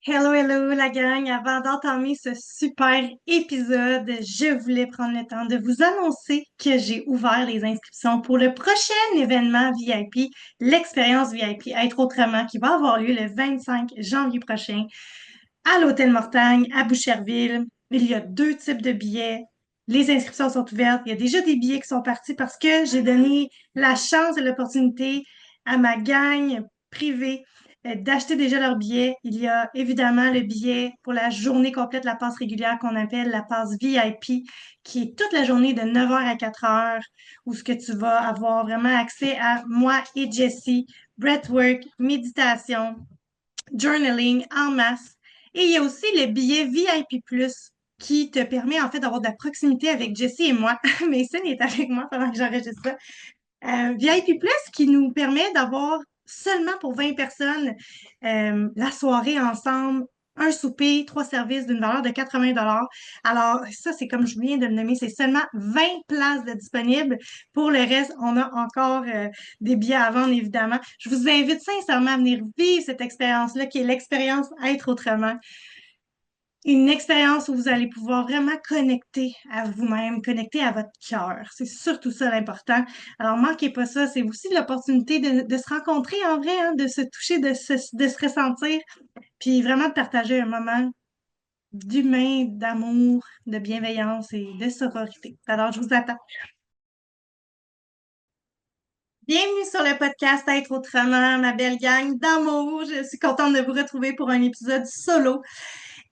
Hello, hello la gang! Avant d'entamer ce super épisode, je voulais prendre le temps de vous annoncer que j'ai ouvert les inscriptions pour le prochain événement VIP, l'expérience VIP Être Autrement, qui va avoir lieu le 25 janvier prochain à l'Hôtel Mortagne à Boucherville. Il y a deux types de billets. Les inscriptions sont ouvertes. Il y a déjà des billets qui sont partis parce que j'ai donné la chance et l'opportunité à ma gang privée d'acheter déjà leurs billets. Il y a évidemment le billet pour la journée complète, la passe régulière qu'on appelle la passe VIP, qui est toute la journée de 9 heures à 4 heures, où ce que tu vas avoir vraiment accès à moi et Jessie, breathwork, méditation, journaling en masse. Et il y a aussi le billet VIP Plus qui te permet en fait d'avoir de la proximité avec Jessie et moi. Mason est avec moi pendant que j'enregistre ça. VIP Plus qui nous permet d'avoir seulement pour 20 personnes la soirée ensemble, un souper, trois services d'une valeur de 80 dollars. Alors, ça, c'est comme je viens de le nommer, c'est seulement 20 places de disponibles. Pour le reste, on a encore des billets à vendre, évidemment. Je vous invite sincèrement à venir vivre cette expérience-là, qui est l'expérience Être Autrement. Une expérience où vous allez pouvoir vraiment connecter à vous-même, connecter à votre cœur. C'est surtout ça l'important. Alors, manquez pas ça. C'est aussi l'opportunité de se rencontrer en vrai, hein, de se toucher, de se ressentir, puis vraiment de partager un moment d'humain, d'amour, de bienveillance et de sororité. Alors, je vous attends. Bienvenue sur le podcast Être autrement, ma belle gang d'amour. Je suis contente de vous retrouver pour un épisode solo.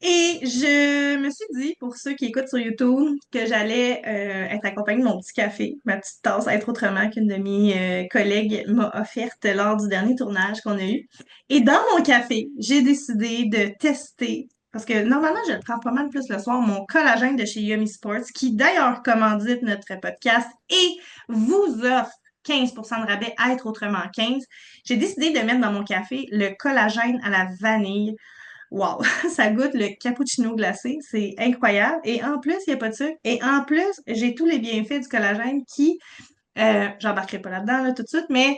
Et je me suis dit, pour ceux qui écoutent sur YouTube, que j'allais être accompagnée de mon petit café, ma petite tasse Être autrement qu'une de mes collègues m'a offerte lors du dernier tournage qu'on a eu. Et dans mon café, j'ai décidé de tester, parce que normalement, je le prends pas mal plus le soir, mon collagène de chez Yummy Sports, qui d'ailleurs commandite notre podcast et vous offre 15% de rabais à Être autrement 15. J'ai décidé de mettre dans mon café le collagène à la vanille. Wow, ça goûte le cappuccino glacé, c'est incroyable. Et en plus, il n'y a pas de sucre. Et en plus, j'ai tous les bienfaits du collagène qui, j'embarquerai pas là-dedans là, tout de suite, mais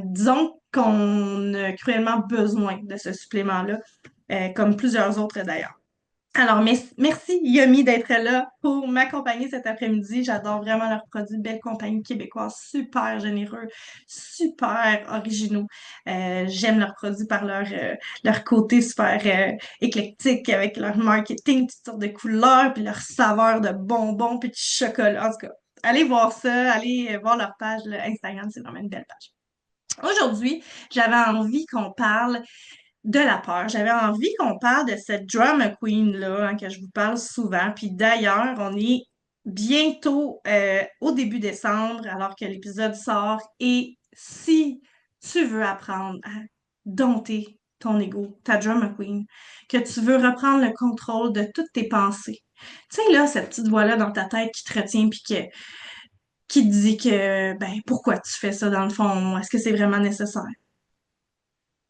disons qu'on a cruellement besoin de ce supplément-là, comme plusieurs autres d'ailleurs. Alors, merci Yomi d'être là pour m'accompagner cet après-midi. J'adore vraiment leurs produits, belle compagnie québécoise, super généreux, super originaux. J'aime leurs produits par leur côté super éclectique avec leur marketing, toutes sortes de couleurs, puis leur saveur de bonbons, puis de chocolat. En tout cas, allez voir ça, allez voir leur page là, Instagram, c'est vraiment une belle page. Aujourd'hui, j'avais envie qu'on parle de la peur. J'avais envie qu'on parle de cette drama queen-là, hein, que je vous parle souvent. Puis d'ailleurs, on est bientôt au début décembre, alors que l'épisode sort. Et si tu veux apprendre à dompter ton ego, ta drama queen, que tu veux reprendre le contrôle de toutes tes pensées, tu sais, là, cette petite voix-là dans ta tête qui te retient, puis qui te dit que, ben, pourquoi tu fais ça dans le fond? Est-ce que c'est vraiment nécessaire?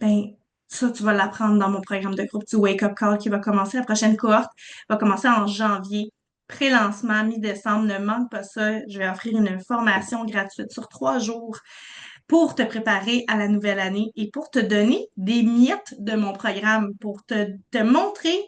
Ben, ça, tu vas l'apprendre dans mon programme de groupe du Wake Up Call qui va commencer. La prochaine cohorte va commencer en janvier. Pré-lancement, mi-décembre, ne manque pas ça. Je vais offrir une formation gratuite sur 3 jours pour te préparer à la nouvelle année et pour te donner des miettes de mon programme, pour te montrer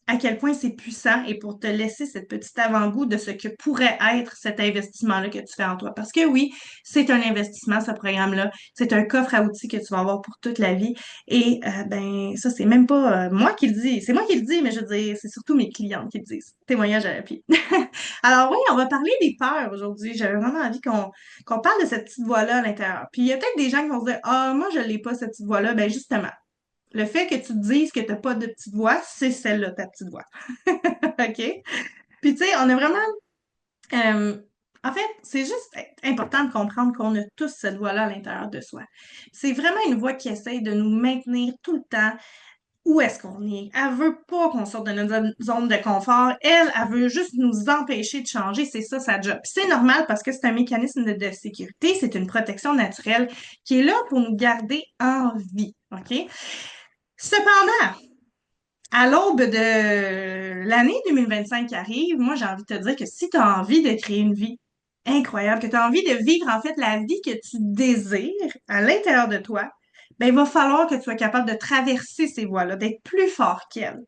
à quel point c'est puissant et pour te laisser cette petite avant-goût de ce que pourrait être cet investissement-là que tu fais en toi. Parce que oui, c'est un investissement, ce programme-là. C'est un coffre à outils que tu vas avoir pour toute la vie. Et ben, ça, c'est même pas moi qui le dis. C'est moi qui le dis, mais je veux dire, c'est surtout mes clientes qui le disent. Témoignage à l'appui. Alors oui, on va parler des peurs aujourd'hui. J'avais vraiment envie qu'on parle de cette petite voix-là à l'intérieur. Puis il y a peut-être des gens qui vont se dire, ah, moi, je l'ai pas, cette petite voix-là. Ben justement, le fait que tu te dises que tu n'as pas de petite voix, c'est celle-là, ta petite voix. OK? Puis, tu sais, on a vraiment. euh, en fait, c'est juste important de comprendre qu'on a tous cette voix-là à l'intérieur de soi. C'est vraiment une voix qui essaie de nous maintenir tout le temps où est-ce qu'on est. Elle veut pas qu'on sorte de notre zone de confort. Elle veut juste nous empêcher de changer. C'est ça, sa job. Puis c'est normal parce que c'est un mécanisme de sécurité. C'est une protection naturelle qui est là pour nous garder en vie. OK? Cependant, à l'aube de l'année 2025 qui arrive, moi, j'ai envie de te dire que si tu as envie de créer une vie incroyable, que tu as envie de vivre en fait la vie que tu désires à l'intérieur de toi, ben, il va falloir que tu sois capable de traverser ces voies-là, d'être plus fort qu'elles.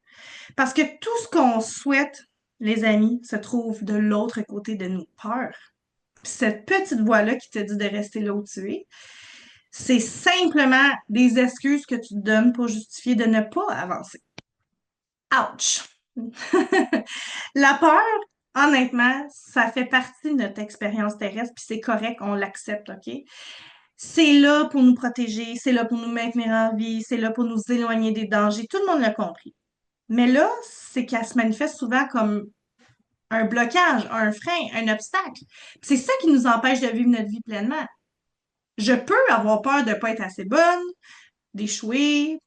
Parce que tout ce qu'on souhaite, les amis, se trouve de l'autre côté de nos peurs. Puis cette petite voix-là qui te dit de rester là où tu es, c'est simplement des excuses que tu te donnes pour justifier de ne pas avancer. Ouch! La peur, honnêtement, ça fait partie de notre expérience terrestre, puis c'est correct, on l'accepte, OK? C'est là pour nous protéger, c'est là pour nous maintenir en vie, c'est là pour nous éloigner des dangers. Tout le monde l'a compris. Mais là, c'est qu'elle se manifeste souvent comme un blocage, un frein, un obstacle. C'est ça qui nous empêche de vivre notre vie pleinement. Je peux avoir peur de ne pas être assez bonne, d'échouer,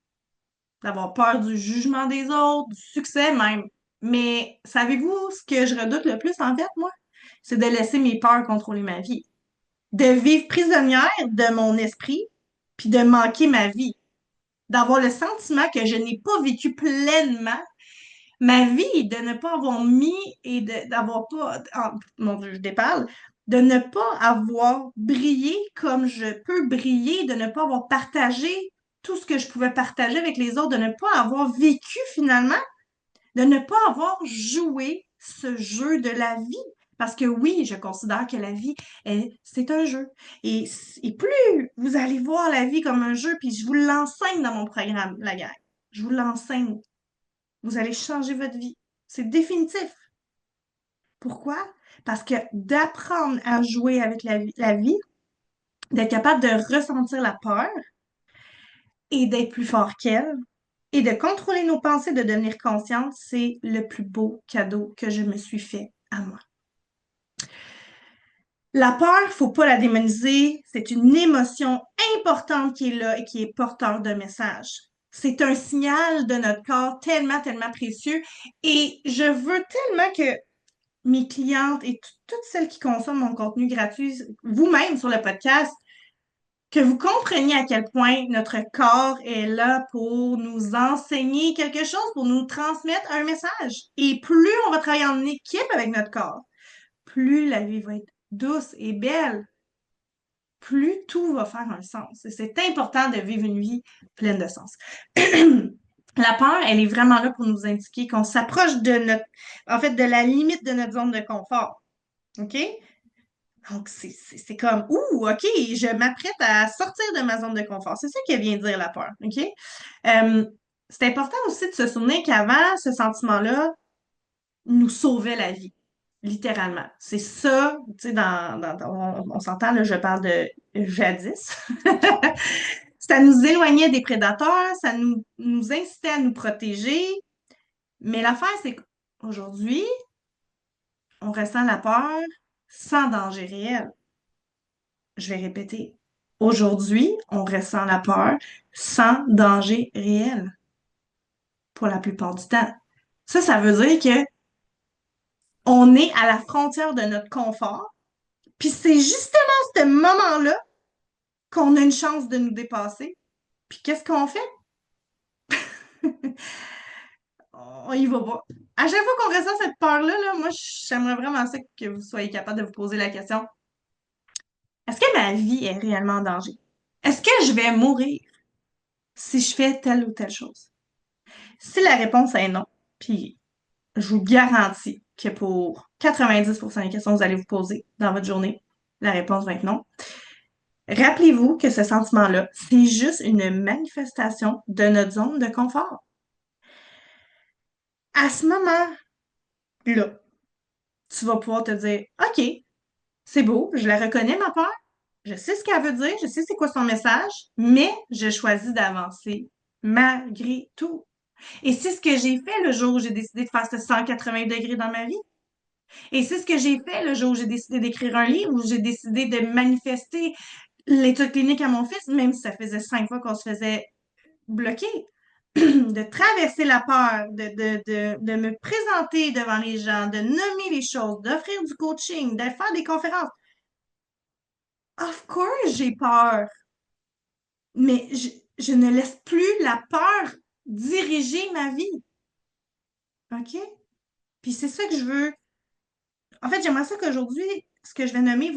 d'avoir peur du jugement des autres, du succès même. Mais savez-vous ce que je redoute le plus en fait, moi? C'est de laisser mes peurs contrôler ma vie. De vivre prisonnière de mon esprit, puis de manquer ma vie. D'avoir le sentiment que je n'ai pas vécu pleinement ma vie, de ne pas avoir mis et d'avoir pas, mon Dieu, je déparle, de ne pas avoir brillé comme je peux briller, de ne pas avoir partagé tout ce que je pouvais partager avec les autres, de ne pas avoir vécu finalement, de ne pas avoir joué ce jeu de la vie. Parce que oui, je considère que la vie, c'est un jeu. Et plus vous allez voir la vie comme un jeu, puis je vous l'enseigne dans mon programme, la gang. Je vous l'enseigne. Vous allez changer votre vie. C'est définitif. Pourquoi? Parce que d'apprendre à jouer avec la vie, d'être capable de ressentir la peur et d'être plus fort qu'elle et de contrôler nos pensées, de devenir consciente, c'est le plus beau cadeau que je me suis fait à moi. La peur, faut pas la démoniser. C'est une émotion importante qui est là et qui est porteur de messages. C'est un signal de notre corps tellement, tellement précieux. Et je veux tellement que mes clientes et toutes celles qui consomment mon contenu gratuit, vous-même sur le podcast, que vous compreniez à quel point notre corps est là pour nous enseigner quelque chose, pour nous transmettre un message. Et plus on va travailler en équipe avec notre corps, plus la vie va être douce et belle, plus tout va faire un sens. Et c'est important de vivre une vie pleine de sens. La peur, elle est vraiment là pour nous indiquer qu'on s'approche de notre, en fait, de la limite de notre zone de confort. OK? Donc, c'est comme, ouh, OK, je m'apprête à sortir de ma zone de confort. C'est ça que vient dire la peur. OK? Euh, c'est important aussi de se souvenir qu'avant, ce sentiment-là nous sauvait la vie, littéralement. C'est ça, tu sais, on s'entend, là, je parle de jadis. Ça nous éloignait des prédateurs, ça nous incitait à nous protéger. Mais l'affaire, c'est qu'aujourd'hui, on ressent la peur sans danger réel. Je vais répéter. Aujourd'hui, on ressent la peur sans danger réel pour la plupart du temps. Ça veut dire que on est à la frontière de notre confort, puis c'est justement ce moment-là qu'on a une chance de nous dépasser. Puis qu'est-ce qu'on fait? On y va pas. À chaque fois qu'on ressent cette peur-là, là, moi, j'aimerais vraiment ça que vous soyez capable de vous poser la question, est-ce que ma vie est réellement en danger? Est-ce que je vais mourir si je fais telle ou telle chose? Si la réponse est non, puis je vous garantis que pour 90% des questions que vous allez vous poser dans votre journée, la réponse va être non. Rappelez-vous que ce sentiment-là, c'est juste une manifestation de notre zone de confort. À ce moment-là, tu vas pouvoir te dire, OK, c'est beau, je la reconnais, ma peur, je sais ce qu'elle veut dire, je sais c'est quoi son message, mais je choisis d'avancer malgré tout. Et c'est ce que j'ai fait le jour où j'ai décidé de faire ce 180 degrés dans ma vie. Et c'est ce que j'ai fait le jour où j'ai décidé d'écrire un livre, où j'ai décidé de manifester l'étude clinique à mon fils, même si ça faisait 5 fois qu'on se faisait bloquer, de traverser la peur, de me présenter devant les gens, de nommer les choses, d'offrir du coaching, de faire des conférences. Of course, j'ai peur, mais je ne laisse plus la peur diriger ma vie. OK? Puis c'est ça que je veux. En fait, j'aimerais ça qu'aujourd'hui, ce que je vais nommer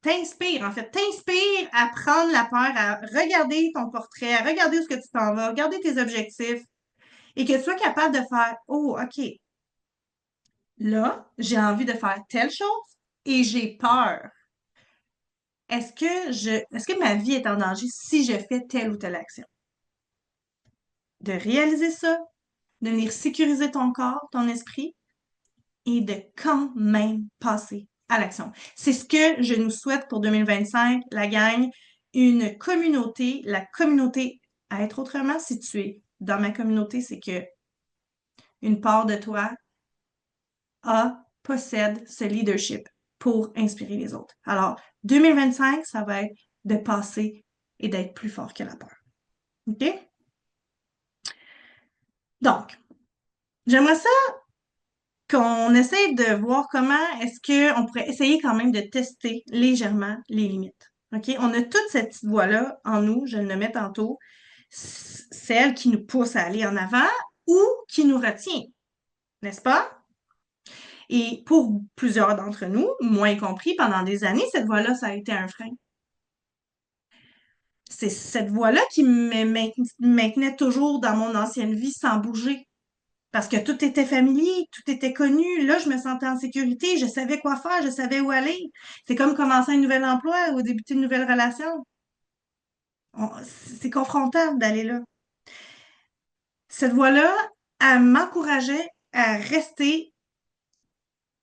t'inspire, en fait, t'inspire à prendre la peur, à regarder ton portrait, à regarder où est-ce que tu t'en vas, regarder tes objectifs et que tu sois capable de faire, oh, OK, là, j'ai envie de faire telle chose et j'ai peur. Est-ce que ma vie est en danger si je fais telle ou telle action? De réaliser ça, de venir sécuriser ton corps, ton esprit et de quand même passer à l'action. C'est ce que je nous souhaite pour 2025, la gang, une communauté, la communauté à être autrement située dans ma communauté, c'est que une part de toi possède ce leadership pour inspirer les autres. Alors, 2025, ça va être de passer et d'être plus fort que la peur. OK? Donc, j'aimerais ça qu'on essaie de voir comment est-ce qu'on pourrait essayer quand même de tester légèrement les limites. OK? On a toute cette petite voix-là en nous, je le nommais tantôt, celle qui nous pousse à aller en avant ou qui nous retient, n'est-ce pas? Et pour plusieurs d'entre nous, moi y compris, pendant des années, cette voix-là, ça a été un frein. C'est cette voix-là qui me maintenait toujours dans mon ancienne vie sans bouger. Parce que tout était familier, tout était connu. Là, je me sentais en sécurité, je savais quoi faire, je savais où aller. C'est comme commencer un nouvel emploi ou débuter une nouvelle relation. C'est confrontant d'aller là. Cette voix-là, elle m'encourageait à rester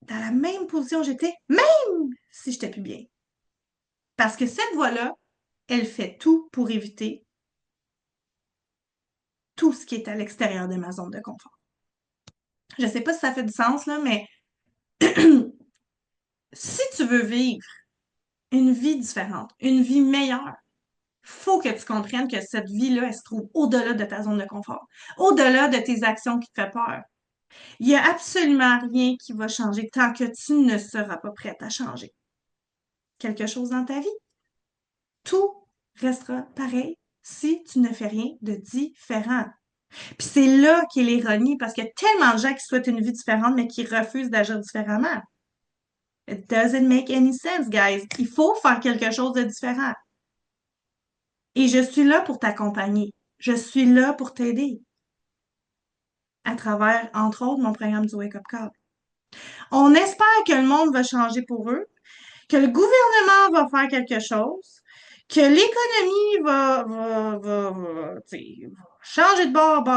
dans la même position que j'étais, même si je n'étais plus bien. Parce que cette voix-là, elle fait tout pour éviter tout ce qui est à l'extérieur de ma zone de confort. Je ne sais pas si ça fait du sens, là, mais si tu veux vivre une vie différente, une vie meilleure, faut que tu comprennes que cette vie-là, elle se trouve au-delà de ta zone de confort, au-delà de tes actions qui te font peur. Il n'y a absolument rien qui va changer tant que tu ne seras pas prête à changer quelque chose dans ta vie. Tout restera pareil si tu ne fais rien de différent. Puis c'est là qu'est l'ironie, parce qu'il y a tellement de gens qui souhaitent une vie différente, mais qui refusent d'agir différemment. It doesn't make any sense, guys. Il faut faire quelque chose de différent. Et je suis là pour t'accompagner. Je suis là pour t'aider à travers, entre autres, mon programme du Wake Up Call. On espère que le monde va changer pour eux, que le gouvernement va faire quelque chose, que l'économie va changer de bord,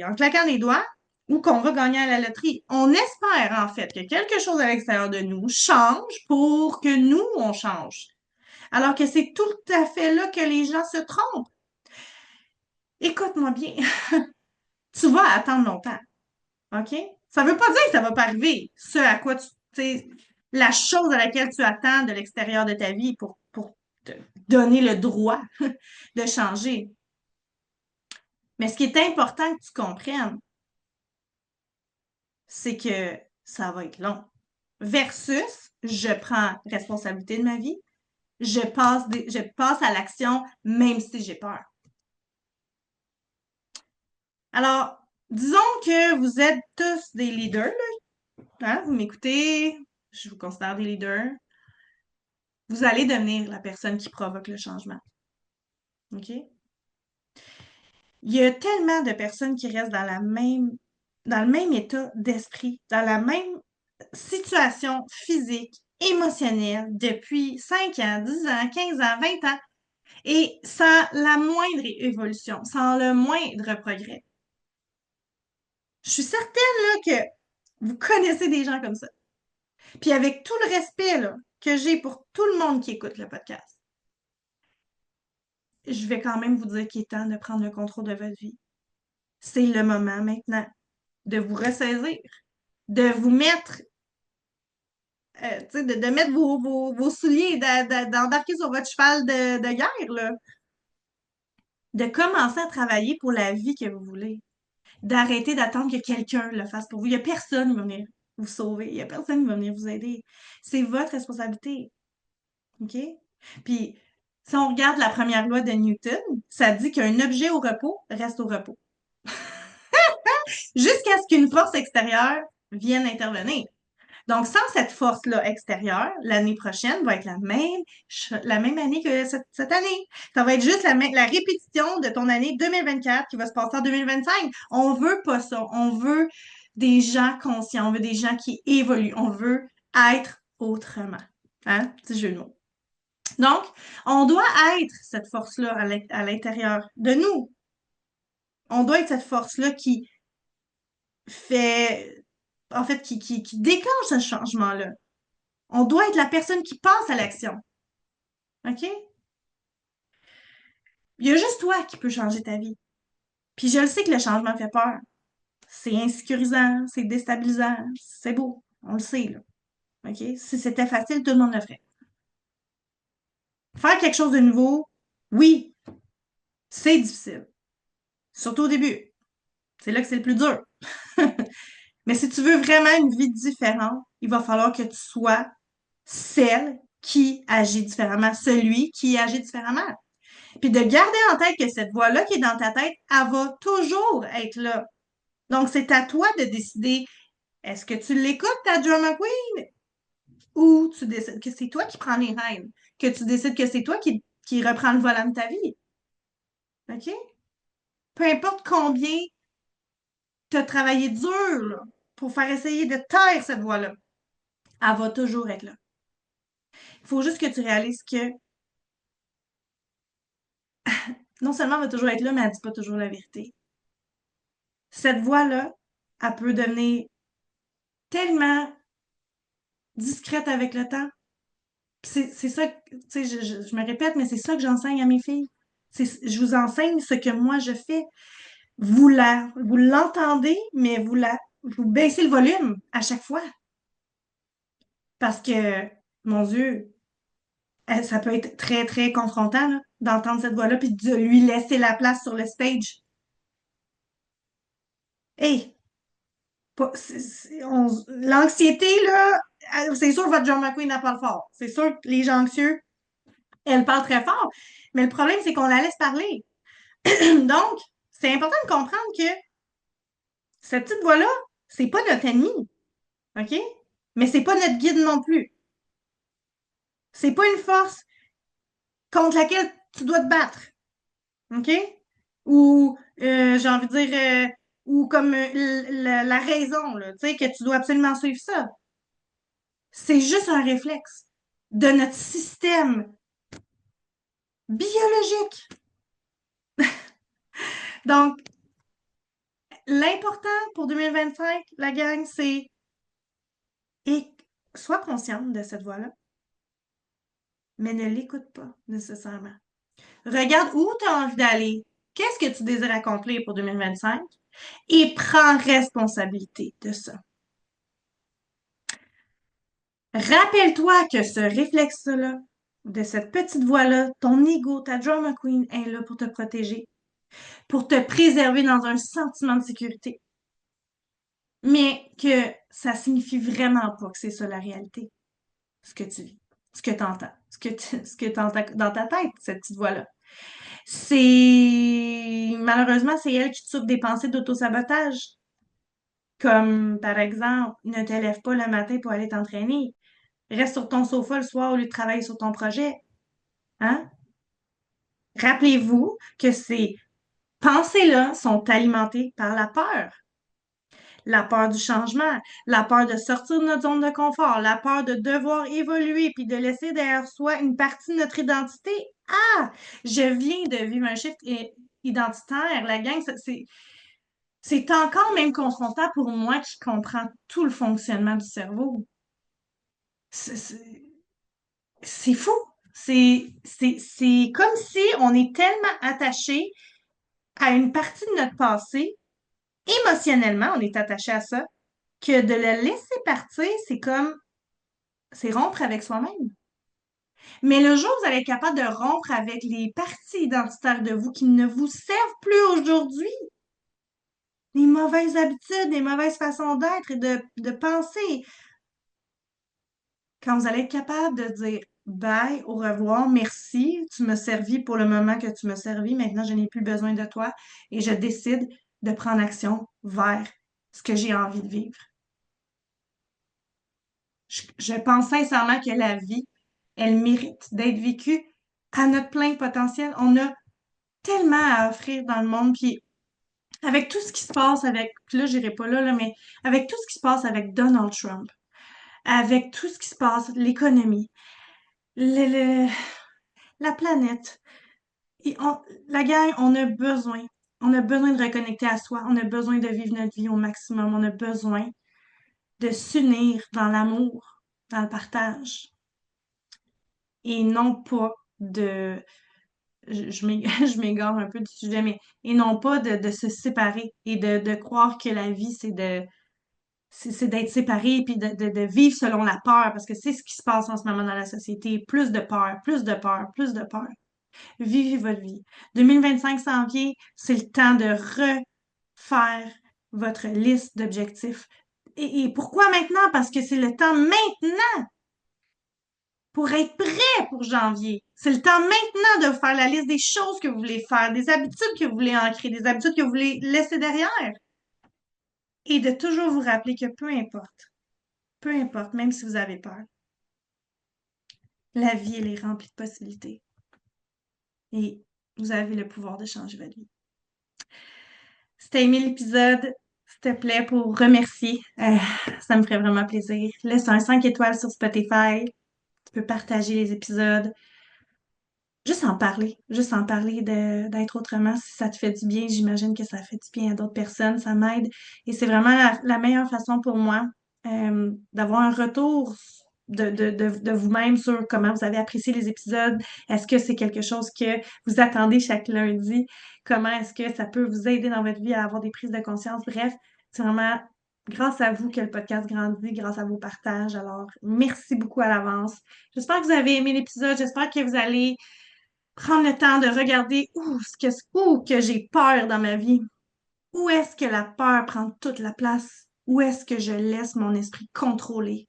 en claquant les doigts, ou qu'on va gagner à la loterie. On espère en fait que quelque chose à l'extérieur de nous change pour que nous, on change. Alors que c'est tout à fait là que les gens se trompent. Écoute-moi bien, tu vas attendre longtemps, OK? Ça veut pas dire que ça va pas arriver, ce à quoi tu sais, la chose à laquelle tu attends de l'extérieur de ta vie pour te donner le droit de changer. Mais ce qui est important que tu comprennes, c'est que ça va être long. Versus, je prends responsabilité de ma vie, je passe à l'action même si j'ai peur. Alors, disons que vous êtes tous des leaders, là, hein? Vous m'écoutez, je vous considère des leaders. Vous allez devenir la personne qui provoque le changement. OK? Il y a tellement de personnes qui restent dans le même état d'esprit, dans la même situation physique, émotionnelle depuis 5 ans, 10 ans, 15 ans, 20 ans, et sans la moindre évolution, sans le moindre progrès. Je suis certaine là, que vous connaissez des gens comme ça. Puis avec tout le respect là, que j'ai pour tout le monde qui écoute le podcast, je vais quand même vous dire qu'il est temps de prendre le contrôle de votre vie. C'est le moment maintenant de vous ressaisir, de vous mettre, de mettre vos souliers, d'embarquer sur votre cheval de guerre, là. De commencer à travailler pour la vie que vous voulez. D'arrêter d'attendre que quelqu'un le fasse pour vous. Il n'y a personne qui va venir vous sauver. Il n'y a personne qui va venir vous aider. C'est votre responsabilité. OK? Puis, si on regarde la première loi de Newton, ça dit qu'un objet au repos reste au repos. Jusqu'à ce qu'une force extérieure vienne intervenir. Donc, sans cette force-là extérieure, l'année prochaine va être la même année que cette année. Ça va être juste la répétition de ton année 2024 qui va se passer en 2025. On veut pas ça. On veut des gens conscients. On veut des gens qui évoluent. On veut être autrement. Hein? Petit jeu de mots. Donc, on doit être cette force-là à l'intérieur de nous. On doit être cette force-là qui fait, en fait, qui déclenche ce changement-là. On doit être la personne qui passe à l'action. OK? Il y a juste toi qui peux changer ta vie. Puis je le sais que le changement fait peur. C'est insécurisant, c'est déstabilisant, c'est beau. On le sait, là. OK? Si c'était facile, tout le monde le ferait. Faire quelque chose de nouveau, oui, c'est difficile. Surtout au début. C'est là que c'est le plus dur. Mais si tu veux vraiment une vie différente, il va falloir que tu sois celle qui agit différemment, celui qui agit différemment. Puis de garder en tête que cette voix-là qui est dans ta tête, elle va toujours être là. Donc, c'est à toi de décider, est-ce que tu l'écoutes, ta drama queen, ou tu décides que c'est toi qui prends les rênes, que tu décides que c'est toi qui reprends le volant de ta vie. OK? Peu importe combien tu as travaillé dur là, pour faire essayer de taire cette voix-là, elle va toujours être là. Il faut juste que tu réalises que non seulement elle va toujours être là, mais elle ne dit pas toujours la vérité. Cette voix-là, elle peut devenir tellement discrète avec le temps. C'est ça, tu sais, je me répète, mais c'est ça que j'enseigne à mes filles. Je vous enseigne ce que moi je fais. Vous l'entendez, mais vous baissez le volume à chaque fois. Parce que, mon Dieu, ça peut être très, très confrontant, là, d'entendre cette voix-là puis de lui laisser la place sur le stage. Hey, l'anxiété, là, c'est sûr que votre John McQueen n'a pas le fort. C'est sûr que les gens anxieux, elle parle très fort. Mais le problème, c'est qu'on la laisse parler. Donc, c'est important de comprendre que cette petite voix-là, c'est pas notre ennemi, OK? Mais c'est pas notre guide non plus. C'est pas une force contre laquelle tu dois te battre, OK? Ou, j'ai envie de dire, ou comme la raison, là, tu sais, que tu dois absolument suivre ça. C'est juste un réflexe de notre système biologique. Donc, l'important pour 2025, la gang, c'est et sois consciente de cette voix-là, mais ne l'écoute pas nécessairement. Regarde où tu as envie d'aller, qu'est-ce que tu désires accomplir pour 2025 et prends responsabilité de ça. Rappelle-toi que ce réflexe-là, de cette petite voix-là, ton ego, ta drama queen est là pour te protéger, pour te préserver dans un sentiment de sécurité. Mais que ça signifie vraiment pas que c'est ça la réalité, ce que tu vis, ce que tu entends, ce que tu entends dans ta tête, cette petite voix-là. Malheureusement, c'est elle qui te souffre des pensées d'autosabotage. Comme, par exemple, ne te lève pas le matin pour aller t'entraîner. Reste sur ton sofa le soir au lieu de travailler sur ton projet. Hein? Rappelez-vous que ces pensées-là sont alimentées par la peur. La peur du changement, la peur de sortir de notre zone de confort, la peur de devoir évoluer puis de laisser derrière soi une partie de notre identité. Ah, je viens de vivre un shift identitaire. La gang, c'est encore même confrontant pour moi qui comprends tout le fonctionnement du cerveau. C'est c'est- c'est fou. C'est comme si on est tellement attaché à une partie de notre passé, émotionnellement, on est attaché à ça, que de le laisser partir, c'est rompre avec soi-même. Mais le jour où vous allez être capable de rompre avec les parties identitaires de vous qui ne vous servent plus aujourd'hui, les mauvaises habitudes, les mauvaises façons d'être et de penser, quand vous allez être capable de dire bye, au revoir, merci, tu m'as servi pour le moment que tu m'as servi, maintenant je n'ai plus besoin de toi et je décide de prendre action vers ce que j'ai envie de vivre. Je pense sincèrement que la vie, elle mérite d'être vécue à notre plein potentiel. On a tellement à offrir dans le monde, puis avec tout ce qui se passe avec, puis là, j'irai pas là, mais avec tout ce qui se passe avec Donald Trump, avec tout ce qui se passe, l'économie, le, le- la planète, et la gang, on a besoin de reconnecter à soi, on a besoin de vivre notre vie au maximum, on a besoin de s'unir dans l'amour, dans le partage, et non pas de, je m'égare un peu du sujet, mais et non pas de se séparer et de croire que la vie, c'est d'être séparé puis de vivre selon la peur, parce que c'est ce qui se passe en ce moment dans la société. Plus de peur, plus de peur, plus de peur. Vivez votre vie. 2025 s'en vient, c'est le temps de refaire votre liste d'objectifs. Et pourquoi maintenant? Parce que c'est le temps maintenant pour être prêt pour janvier. C'est le temps maintenant de faire la liste des choses que vous voulez faire, des habitudes que vous voulez ancrer, des habitudes que vous voulez laisser derrière. Et de toujours vous rappeler que peu importe, même si vous avez peur, la vie, elle est remplie de possibilités. Et vous avez le pouvoir de changer votre vie. Si t'as aimé l'épisode, s'il te plaît, pour remercier, ça me ferait vraiment plaisir. Laisse un 5 étoiles sur Spotify. Tu peux partager les épisodes. Juste en parler d'être autrement, si ça te fait du bien, j'imagine que ça fait du bien à d'autres personnes, ça m'aide. Et c'est vraiment la meilleure façon pour moi d'avoir un retour de vous-même sur comment vous avez apprécié les épisodes. Est-ce que c'est quelque chose que vous attendez chaque lundi? Comment est-ce que ça peut vous aider dans votre vie à avoir des prises de conscience? Bref, c'est vraiment grâce à vous que le podcast grandit, grâce à vos partages. Alors, merci beaucoup à l'avance. J'espère que vous avez aimé l'épisode. J'espère que vous allez prendre le temps de regarder où que j'ai peur dans ma vie. Où est-ce que la peur prend toute la place? Où est-ce que je laisse mon esprit contrôler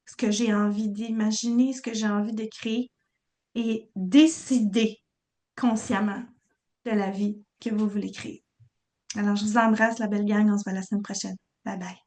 ce que j'ai envie d'imaginer, ce que j'ai envie de créer et décider consciemment de la vie que vous voulez créer. Alors, je vous embrasse, la belle gang. On se voit la semaine prochaine. Bye bye.